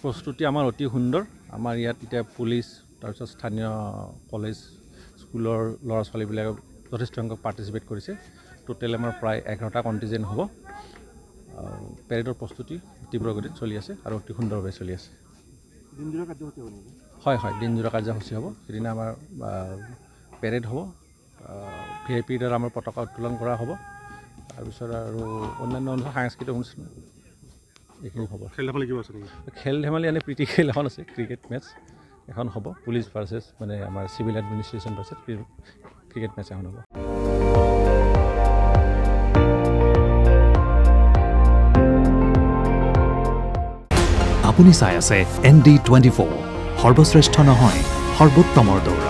প্ৰস্তুতি আমাৰ অতি সুন্দৰ আমাৰ ইয়াত এতিয়া পুলিচ তাৰপিছত স্থানীয় কলেজ স্কুলৰ ল'ৰা ছোৱালীবিলাকে যথেষ্ট সংখ্যক পাৰ্টিচিপেট কৰিছে টোটেল আমাৰ প্ৰায় 11টা কণ্টিজেণ্ট হ'ব পেৰেডৰ প্ৰস্তুতি তীব্ৰ গতিত চলি আছে আৰু অতি সুন্দৰভাৱে চলি আছে দিনজোৰা কাৰ্যসূচী হ'ব নেকি হয় দিনজোৰা কাৰ্যসূচী হ'ব সেইদিনা আমাৰ পেৰেড হ'ব ভিআইপিৰ দ্বাৰা আমাৰ পতাকা উত্তোলন কৰা হ'ব তাৰপিছত আৰু অন্যান্য সাংস্কৃতিক অনুষ্ঠান এইখিনি হ'ব খেল ধেমালি কিবা আছে নেকি খেল ধেমালি এনে প্ৰীতি খেল এখন আছে ক্ৰিকেট মেটচ এখন হ'ব পুলিচ ভাৰ্চেছ মানে আমাৰ civil administration versus cricket match এখন হ'ব আপুনি চাই আছে ND24 সৰ্বশ্ৰেষ্ঠ নহয় সৰ্বোত্তমৰ দৌৰ